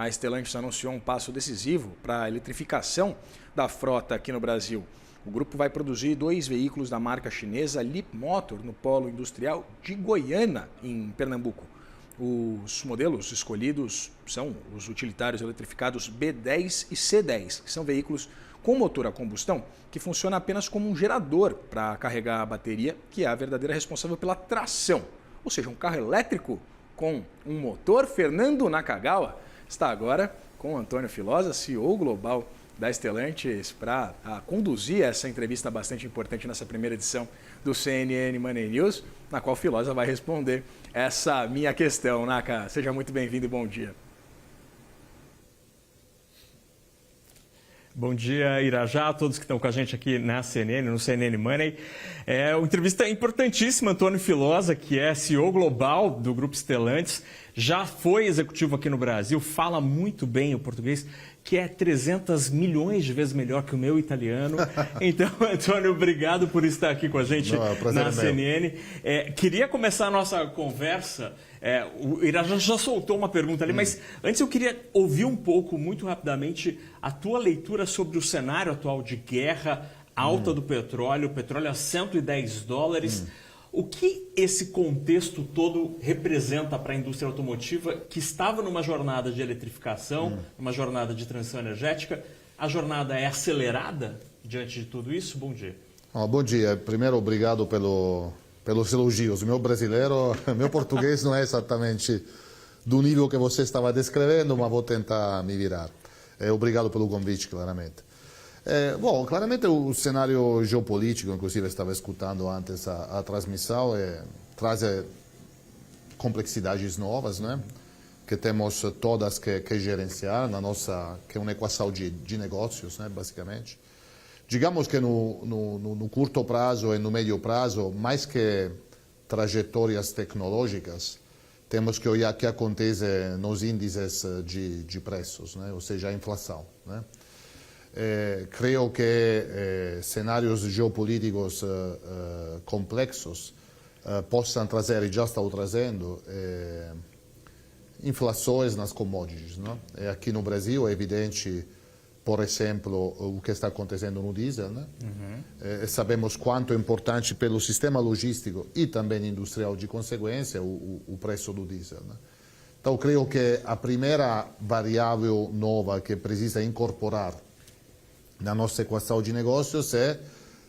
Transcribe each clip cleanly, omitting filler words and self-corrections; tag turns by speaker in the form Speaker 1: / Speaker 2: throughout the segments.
Speaker 1: a Stellantis anunciou um passo decisivo para a eletrificação da frota aqui no Brasil. O grupo vai produzir 2 veículos da marca chinesa Leapmotor no polo industrial de Goiânia, em Pernambuco. Os modelos escolhidos são os utilitários eletrificados B10 e C10, que são veículos com motor a combustão que funciona apenas como um gerador para carregar a bateria, que é a verdadeira responsável pela tração. Ou seja, um carro elétrico com um motor. Fernando Nakagawa está agora com Antônio Filosa, CEO global da Stellantis, para conduzir essa entrevista bastante importante nessa primeira edição do CNN Money News, na qual Filosa vai responder essa minha questão. Naka, seja muito bem-vindo e bom dia.
Speaker 2: Bom dia, Irajá, a todos que estão com a gente aqui na CNN, no CNN Money. É uma entrevista importantíssima. Antônio Filosa, que é CEO global do Grupo Stellantis, já foi executivo aqui no Brasil, fala muito bem o português, que é 300 milhões de vezes melhor que o meu italiano. Então, Antônio, obrigado por estar aqui com a gente na CNN. Queria começar a nossa conversa. O Irajá já soltou uma pergunta ali, mas antes eu queria ouvir um pouco, muito rapidamente, a tua leitura sobre o cenário atual de guerra, alta do petróleo, petróleo a $110. O que esse contexto todo representa para a indústria automotiva que estava numa jornada de eletrificação, numa jornada de transição energética? A jornada é acelerada diante de tudo isso? Bom dia.
Speaker 3: Bom dia. Primeiro, obrigado pelos elogios. Meu português não é exatamente do nível que você estava descrevendo, mas vou tentar me virar. Obrigado pelo convite, claramente. Bom, claramente o cenário geopolítico, inclusive estava escutando antes a transmissão, traz complexidades novas, né? Que temos todas que gerenciar na nossa, que é uma equação de negócios, né? Basicamente. Digamos que no curto prazo e no médio prazo, mais que trajetórias tecnológicas, temos que olhar o que acontece nos índices de preços, né? Ou seja, a inflação, né? Creio que cenários geopolíticos complexos possam trazer, e já estão trazendo, inflações nas commodities, não? Aqui no Brasil é evidente, por exemplo, o que está acontecendo no diesel, né? Sabemos quanto é importante pelo sistema logístico e também industrial de consequência o preço do diesel, né? Então, creio que a primeira variável nova que precisa incorporar na nossa equação de negócios é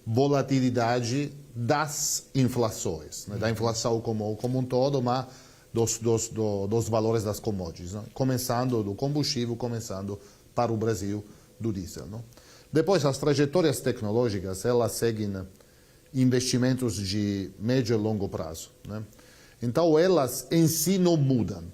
Speaker 3: volatilidade das inflações, né? Da inflação como um todo, mas dos valores das commodities, né? Começando do combustível, começando para o Brasil do diesel, né? Depois, as trajetórias tecnológicas, elas seguem investimentos de médio e longo prazo, né? Então, elas em si não mudam.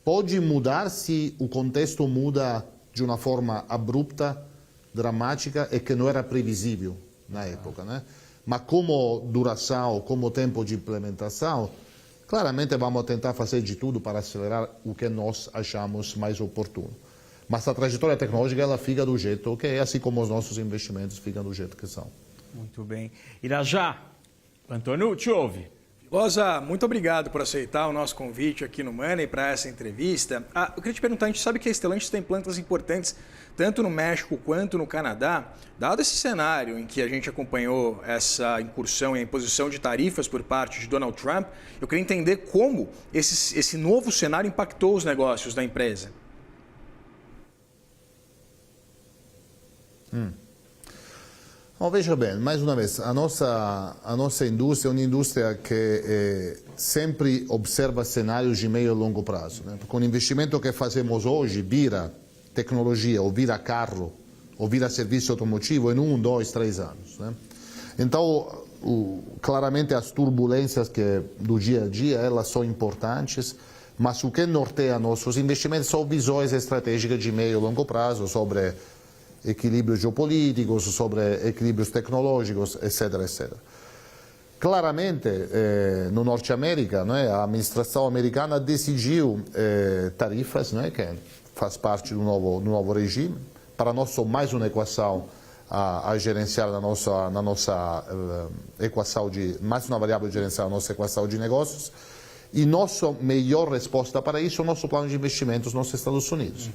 Speaker 3: Pode mudar se o contexto muda de uma forma abrupta, dramática e que não era previsível na época, né? Mas como duração, como tempo de implementação, claramente vamos tentar fazer de tudo para acelerar o que nós achamos mais oportuno. Mas a trajetória tecnológica ela fica do jeito que é, assim como os nossos investimentos ficam do jeito que são.
Speaker 2: Muito bem. Irajá, Antônio te ouve.
Speaker 1: Filosa, muito obrigado por aceitar o nosso convite aqui no Money para essa entrevista. Eu queria te perguntar, a gente sabe que a Stellantis tem plantas importantes tanto no México quanto no Canadá. Dado esse cenário em que a gente acompanhou essa incursão e a imposição de tarifas por parte de Donald Trump, eu queria entender como esse novo cenário impactou os negócios da empresa.
Speaker 3: Bom, veja bem, mais uma vez, a nossa indústria é uma indústria que sempre observa cenários de meio e longo prazo, né? Porque o investimento que fazemos hoje vira tecnologia, ou vira carro, ou vira serviço automotivo em 1, 2, 3 anos, né? Então, claramente as turbulências do dia a dia, elas são importantes, mas o que norteia nossos investimentos são visões estratégicas de meio e longo prazo sobre equilíbrios geopolíticos, sobre equilíbrios tecnológicos, etc, etc. Claramente, no Norte América, né, a administração americana decidiu tarifas, né, que faz parte do novo regime. Para nós, são mais uma equação a gerenciar na nossa equação mais uma variável gerencial na nossa equação de negócios. E nossa melhor resposta para isso é o nosso plano de investimentos nos Estados Unidos.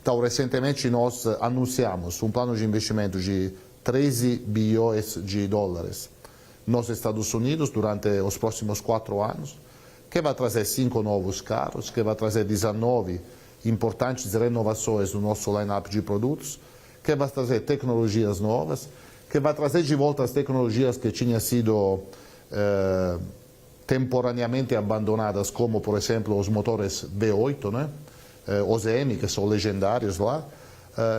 Speaker 3: Então, recentemente nós anunciamos um plano de investimento de 13 bilhões de dólares nos Estados Unidos durante os próximos 4 anos, que vai trazer 5 novos carros, que vai trazer 19 importantes renovações no nosso line-up de produtos, que vai trazer tecnologias novas, que vai trazer de volta as tecnologias que tinham sido temporaneamente abandonadas, como, por exemplo, os motores V8, né? Os EM, que são legendários lá.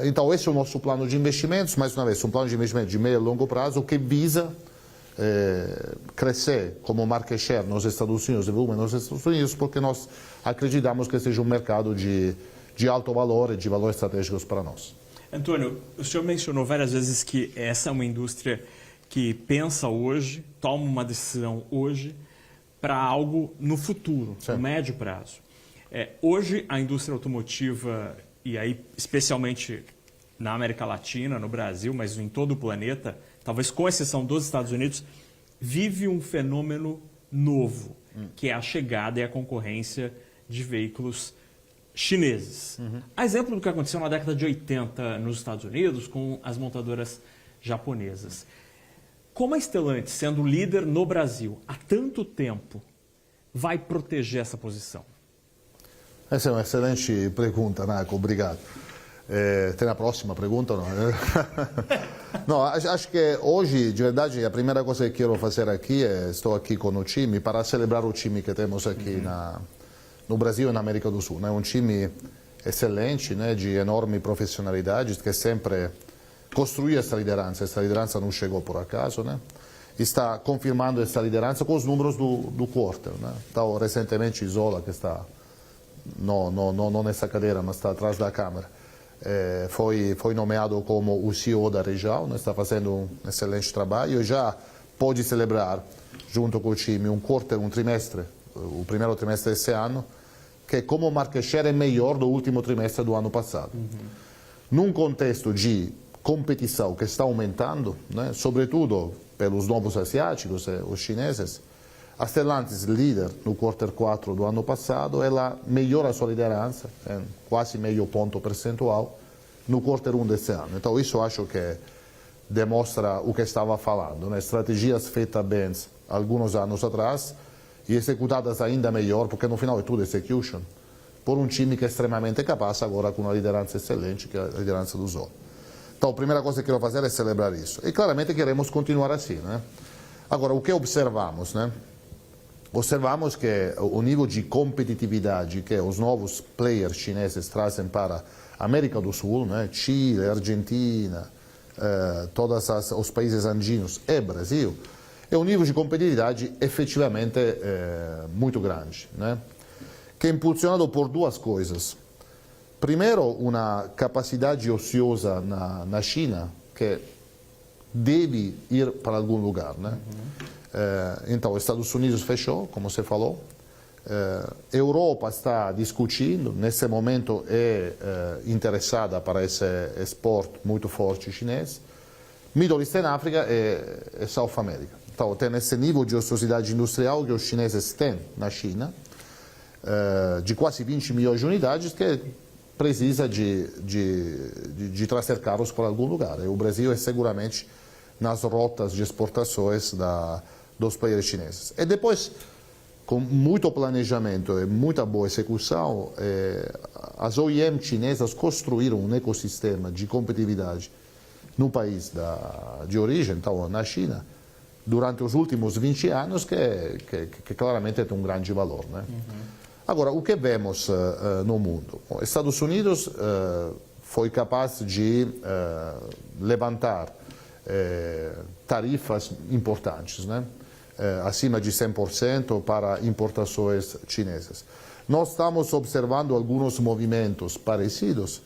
Speaker 3: Então, esse é o nosso plano de investimentos, mais uma vez, um plano de investimento de meio e longo prazo que visa crescer como market share nos Estados Unidos, de volume nos Estados Unidos, porque nós acreditamos que seja um mercado de alto valor e de valores estratégicos para nós.
Speaker 2: Antônio, o senhor mencionou várias vezes que essa é uma indústria que pensa hoje, toma uma decisão hoje para algo no futuro, no médio prazo. Hoje, a indústria automotiva, e aí especialmente na América Latina, no Brasil, mas em todo o planeta, talvez com exceção dos Estados Unidos, vive um fenômeno novo, que é a chegada e a concorrência de veículos chineses. A exemplo do que aconteceu na década de 80 nos Estados Unidos com as montadoras japonesas. Como a Stellantis, sendo líder no Brasil há tanto tempo, vai proteger essa posição?
Speaker 3: Essa é uma excelente pergunta, Naco, obrigado. Tem a próxima pergunta? Não, não, acho que hoje, de verdade, a primeira coisa que quero fazer aqui estou aqui com o time para celebrar o time que temos aqui no Brasil e na América do Sul. É um time excelente, né, de enorme profissionalidade, que sempre construiu essa liderança não chegou por acaso, né? Está confirmando essa liderança com os números do quarter, né? Então, recentemente, Isola, que está não nessa cadeira, mas está atrás da câmera, foi nomeado como o CEO da região, né? Está fazendo um excelente trabalho e já pode celebrar, junto com o time, um trimestre, o primeiro trimestre desse ano, que como market share é melhor do último trimestre do ano passado. Num contexto de competição que está aumentando, né? Sobretudo pelos novos asiáticos, os chineses, a Stellantis, líder no quarter 4 do ano passado, ela melhora a sua liderança, quase meio ponto percentual, no quarter 1 desse ano. Então, isso acho que demonstra o que estava falando, né? Estratégias feitas bem alguns anos atrás e executadas ainda melhor, porque no final é tudo execution, por um time que é extremamente capaz agora com uma liderança excelente, que é a liderança do Zoll. Então, a primeira coisa que quero fazer é celebrar isso. E claramente queremos continuar assim, né? Agora, o que observamos, né? Observamos que o nível de competitividade que os novos players chineses trazem para a América do Sul, né? Chile, Argentina, todos os países andinos e Brasil, é um nível de competitividade efetivamente muito grande, né? Que é impulsionado por duas coisas. Primeiro, uma capacidade ociosa na China, que deve ir para algum lugar, né? Então, os Estados Unidos fechou, como você falou. Europa está discutindo, nesse momento é interessada para esse esporte muito forte chinês. Middle East e África e South America. Então, tem esse nível de ociosidade industrial que os chineses têm na China, de quase 20 milhões de unidades, que precisa de trazer carros para algum lugar. E o Brasil é seguramente nas rotas de exportações dos players chineses. E depois, com muito planejamento e muita boa execução, as OEM chinesas construíram um ecossistema de competitividade no país de origem, então na China, durante os últimos 20 anos, que claramente tem um grande valor, né? Agora, o que vemos no mundo? Os Estados Unidos foi capaz de levantar tarifas importantes, né? Acima de 100% para importações chinesas. Nós estamos observando alguns movimentos parecidos.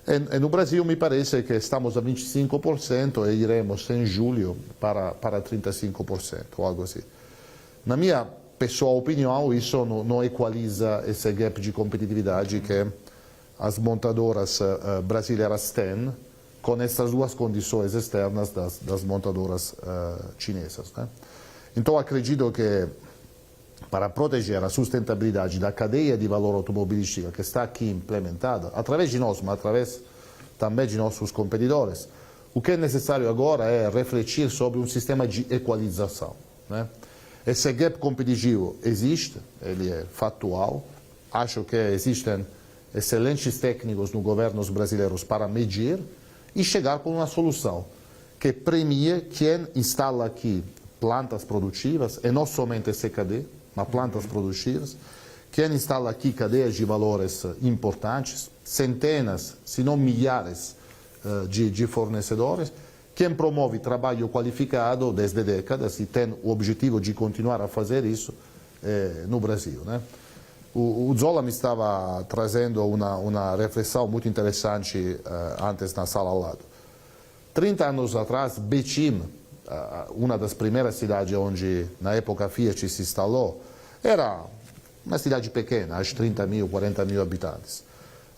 Speaker 3: E no Brasil, me parece que estamos a 25% e iremos em julho para 35%, ou algo assim. Na minha pessoal opinião, isso não equaliza esse gap de competitividade que as montadoras brasileiras têm com essas duas condições externas das montadoras chinesas, né? Então, acredito que para proteger a sustentabilidade da cadeia de valor automobilística que está aqui implementada, através de nós, mas através também de nossos competidores. O que é necessário agora é refletir sobre um sistema de equalização, né? Esse gap competitivo existe, ele é factual. Acho que existem excelentes técnicos nos governos brasileiros para medir e chegar com uma solução que premie quem instala aqui plantas produtivas, e não somente CKD, mas plantas produtivas, quem instala aqui cadeias de valores importantes, centenas, se não milhares de fornecedores, quem promove trabalho qualificado desde décadas e tem o objetivo de continuar a fazer isso no Brasil, né? O Zola me estava trazendo uma reflexão muito interessante antes na sala ao lado. 30 anos atrás, Betim, uma das primeiras cidades onde na época a Fiat se instalou, era uma cidade pequena, acho 30 mil, 40 mil habitantes.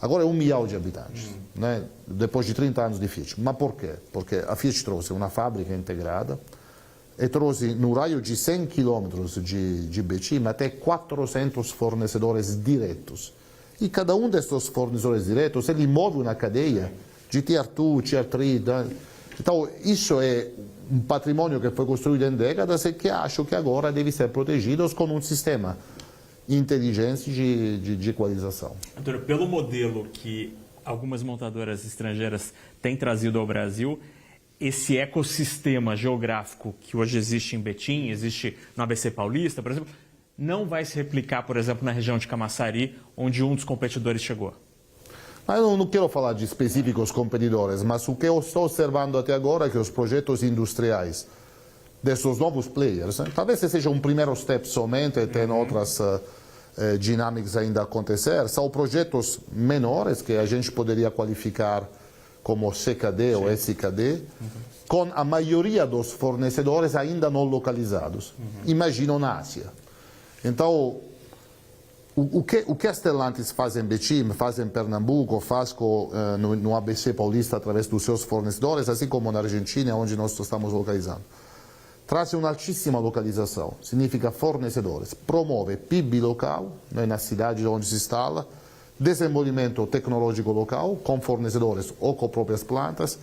Speaker 3: Agora é 1 milhão de habitantes, né? Depois de 30 anos de Fiat. Mas por quê? Porque a Fiat trouxe uma fábrica integrada e trouxe no raio de 100 quilômetros de Betim até 400 fornecedores diretos. E cada um desses fornecedores diretos, ele move uma cadeia de Tier 2, Tier 3. Então, isso é um patrimônio que foi construído em décadas e que acho que agora deve ser protegido com um sistema inteligente de equalização.
Speaker 2: Antônio, pelo modelo que algumas montadoras estrangeiras têm trazido ao Brasil, esse ecossistema geográfico que hoje existe em Betim, existe no ABC Paulista, por exemplo, não vai se replicar, por exemplo, na região de Camaçari, onde um dos competidores chegou?
Speaker 3: Eu não quero falar de específicos competidores, mas o que eu estou observando até agora é que os projetos industriais desses novos players, talvez seja um primeiro step somente, tem outras dinâmicas ainda a acontecer, são projetos menores que a gente poderia qualificar como CKD ou SKD, com a maioria dos fornecedores ainda não localizados. Imagino na Ásia. Então, o que as Stellantis fazem em Betim, fazem em Pernambuco, faz no ABC Paulista através dos seus fornecedores, assim como na Argentina, onde nós estamos localizando. Traz uma altíssima localização, significa fornecedores, promove PIB local, na cidade onde se instala, desenvolvimento tecnológico local, com fornecedores ou com próprias plantas,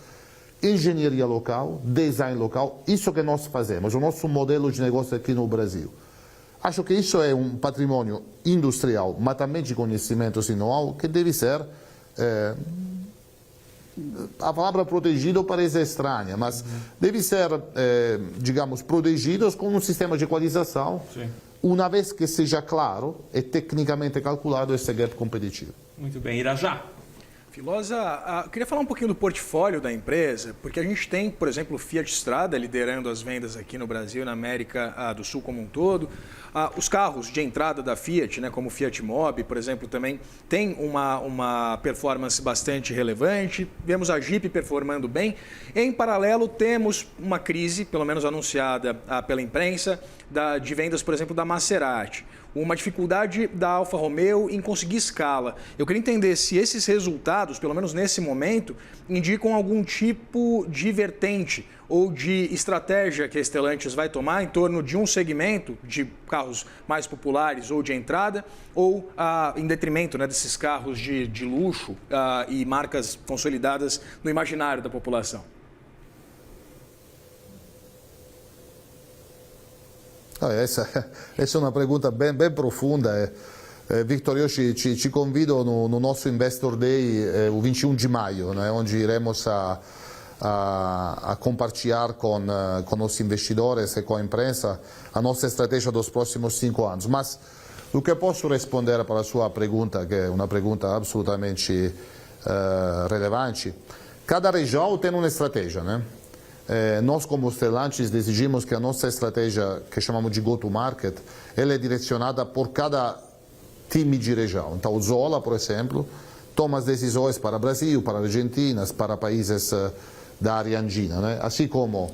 Speaker 3: engenharia local, design local, isso que nós fazemos, o nosso modelo de negócio aqui no Brasil. Acho que isso é um patrimônio industrial, mas também de conhecimentos e know-how, que deve ser... a palavra protegido parece estranha, mas deve ser, digamos, protegidos com um sistema de equalização, uma vez que seja claro e tecnicamente calculado esse gap competitivo.
Speaker 2: Muito bem. Irajá.
Speaker 1: Filosa, eu queria falar um pouquinho do portfólio da empresa, porque a gente tem, por exemplo, o Fiat Strada liderando as vendas aqui no Brasil e na América do Sul como um todo. Os carros de entrada da Fiat, né, como o Fiat Mobi, por exemplo, também tem uma performance bastante relevante. Vemos a Jeep performando bem. Em paralelo, temos uma crise, pelo menos anunciada pela imprensa, de vendas, por exemplo, da Maserati. Uma dificuldade da Alfa Romeo em conseguir escala. Eu queria entender se esses resultados, pelo menos nesse momento, indicam algum tipo de vertente ou de estratégia que a Stellantis vai tomar em torno de um segmento de carros mais populares ou de entrada, ou em detrimento, né, desses carros de luxo e marcas consolidadas no imaginário da população.
Speaker 3: Essa é uma pergunta bem profunda. Victor, eu te convido no nosso Investor Day, o 21 de maio, né, onde iremos a compartilhar com os investidores e com a imprensa a nossa estratégia dos próximos 5 anos. Mas o que eu posso responder para a sua pergunta, que é uma pergunta absolutamente relevante, cada região tem uma estratégia, né? Nós, como Stellantis, decidimos que a nossa estratégia, que chamamos de go-to-market, ela é direcionada por cada time de região. Então, o Zola, por exemplo, toma as decisões para o Brasil, para a Argentina, para países da área andina, né? Assim como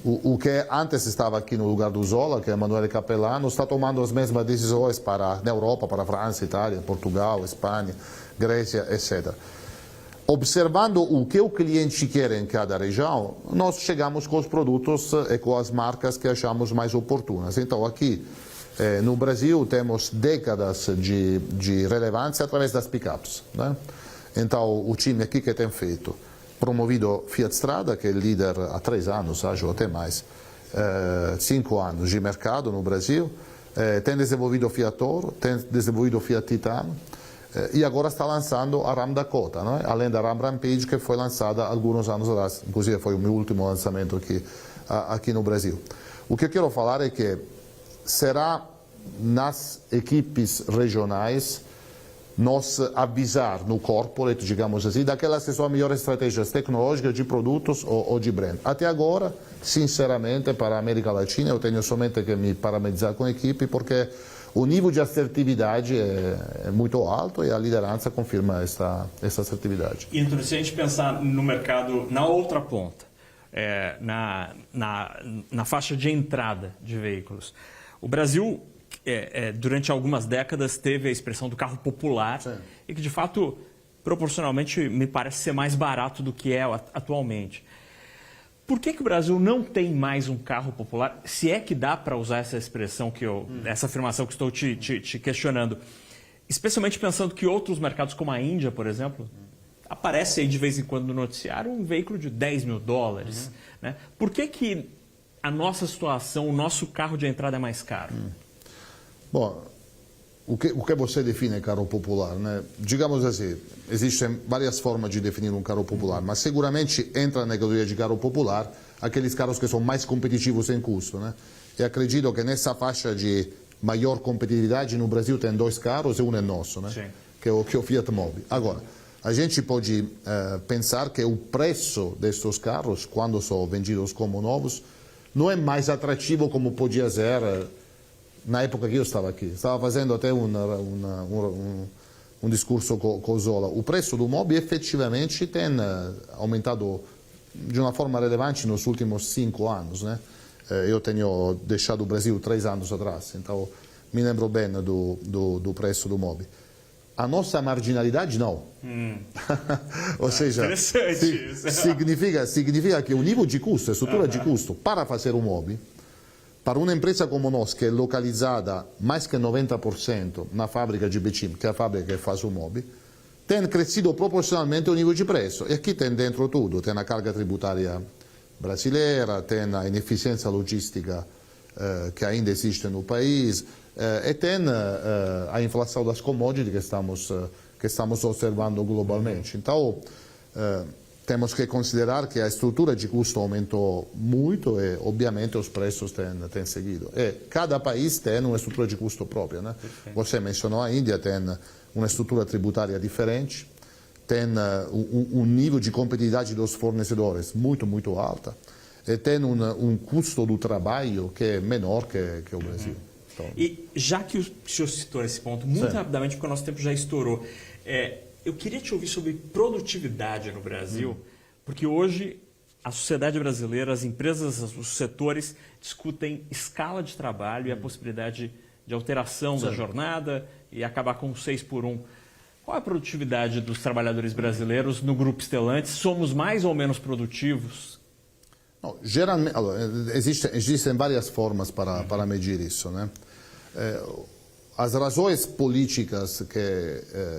Speaker 3: o que antes estava aqui no lugar do Zola, que é Emanuele Capellano, está tomando as mesmas decisões na Europa, para a França, Itália, Portugal, Espanha, Grécia, etc. Observando o que o cliente quer em cada região, nós chegamos com os produtos e com as marcas que achamos mais oportunas. Então, aqui, No Brasil temos décadas de relevância através das pickups, né? Então o time aqui que tem feito, promovido Fiat Strada, que é líder há 3 anos, acho até mais, 5 anos de mercado no Brasil, tem desenvolvido Fiat Toro, tem desenvolvido Fiat Titano, e agora está lançando a Ram Dakota, né? Além da Ram Rampage, que foi lançada há alguns anos atrás, inclusive foi o meu último lançamento aqui no Brasil. O que eu quero falar é que será nas equipes regionais nós avisar no corporate, digamos assim, daquelas que são as melhores estratégias tecnológicas de produtos ou de brand. Até agora, sinceramente, para a América Latina, eu tenho somente que me parabenizar com a equipe, porque o nível de assertividade é muito alto e a liderança confirma essa assertividade.
Speaker 2: E então, se a gente pensar no mercado na outra ponta, na faixa de entrada de veículos, o Brasil, durante algumas décadas, teve a expressão do carro popular. Sim. E que, de fato, proporcionalmente, me parece ser mais barato do que é atualmente. Por que o Brasil não tem mais um carro popular? Se é que dá para usar essa expressão, essa afirmação que estou te questionando, especialmente pensando que outros mercados, como a Índia, por exemplo, aparece aí de vez em quando no noticiário um veículo de $10 mil. Né? Por que a nossa situação, o nosso carro de entrada é mais caro?
Speaker 3: Bom, o que você define carro popular, né? Digamos assim, existem várias formas de definir um carro popular, mas seguramente entra na categoria de carro popular aqueles carros que são mais competitivos em custo, né? E acredito que nessa faixa de maior competitividade no Brasil tem 2 carros e um é nosso, né? Que é o Fiat Mobi. Agora, a gente pode pensar que o preço destes carros, quando são vendidos como novos, não é mais atrativo como podia ser na época que eu estava aqui. Estava fazendo até um discurso com o Zola. O preço do Mobi efetivamente tem aumentado de uma forma relevante nos últimos 5 anos, né? Eu tenho deixado o Brasil 3 anos atrás, então me lembro bem do preço do Mobi. A nossa marginalidade não. Ou seja, significa que o nível de custo, a estrutura de custo para fazer um Mobi, para uma empresa como nós, que é localizada mais que 90% na fábrica de Betim, que é a fábrica que faz o Mobi, tem crescido proporcionalmente o nível de preço. E aqui tem dentro tudo, tem a carga tributária brasileira, tem a ineficiência logística que ainda existe no país, e tem a inflação das commodities que estamos observando globalmente. Então, temos que considerar que a estrutura de custo aumentou muito e, obviamente, os preços têm seguido. E cada país tem uma estrutura de custo própria, né? Você mencionou a Índia, tem uma estrutura tributária diferente, tem um nível de competitividade dos fornecedores muito, muito alta e tem um custo do trabalho que é menor que o Brasil. Então...
Speaker 2: E já que o senhor citou esse ponto, muito rapidamente, porque o nosso tempo já estourou, eu queria te ouvir sobre produtividade no Brasil, porque hoje a sociedade brasileira, as empresas, os setores discutem escala de trabalho e a possibilidade de alteração da jornada e acabar com 6 por 1. Qual é a produtividade dos trabalhadores brasileiros no Grupo Stellantis? Somos mais ou menos produtivos?
Speaker 3: Não, geralmente, existem várias formas para medir isso, né? As razões políticas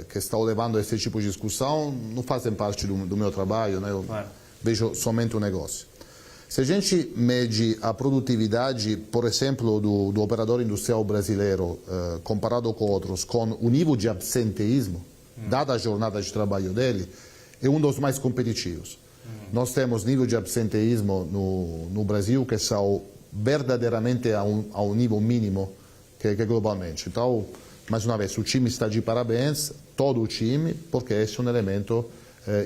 Speaker 3: que estão levando a esse tipo de discussão não fazem parte do meu trabalho, né? Eu vejo somente o negócio. Se a gente mede a produtividade, por exemplo, do operador industrial brasileiro comparado com outros, com o nível de absenteísmo, dada a jornada de trabalho dele, é um dos mais competitivos. Nós temos nível de absenteísmo no Brasil que são verdadeiramente a um nível mínimo que globalmente. Então, mais uma vez, o time está de parabéns, todo o time, porque esse é um elemento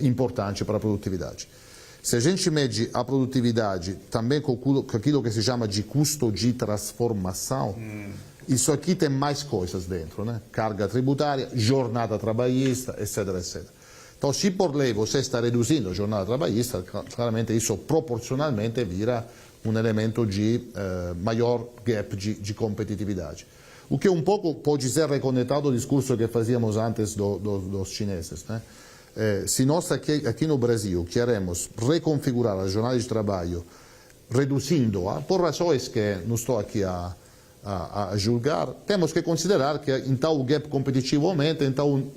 Speaker 3: importante para a produtividade. Se a gente mede a produtividade também com aquilo que se chama de custo de transformação, isso aqui tem mais coisas dentro, né? Carga tributária, jornada trabalhista, etc, etc. Então, se por lei você está reduzindo a jornada trabalhista, claramente isso proporcionalmente vira um elemento de maior gap de competitividade. O que um pouco pode ser reconectado ao discurso que fazíamos antes dos chineses, né? Se nós aqui no Brasil queremos reconfigurar a jornada de trabalho, reduzindo-a, por razões que não estou aqui a a julgar, temos que considerar que então o gap competitivo aumenta, então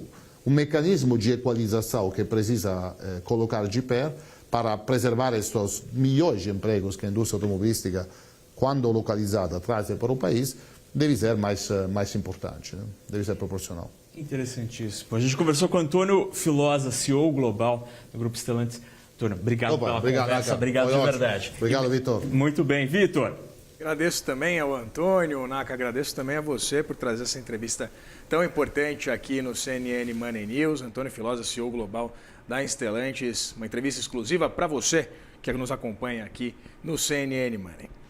Speaker 3: o mecanismo de equalização que precisa colocar de pé para preservar estes milhões de empregos que a indústria automobilística, quando localizada, traz para o país, deve ser mais importante, né? Deve ser proporcional.
Speaker 2: Interessantíssimo. A gente conversou com o Antônio Filosa, CEO global do Grupo Stellantis. Antônio, obrigado pela conversa, obrigado de verdade.
Speaker 3: Obrigado, Vitor.
Speaker 2: Muito bem, Vitor.
Speaker 1: Agradeço também ao Antônio, Naka, agradeço também a você por trazer essa entrevista tão importante aqui no CNN Money News. Antônio Filosa, CEO global da Stellantis, uma entrevista exclusiva para você que nos acompanha aqui no CNN Money.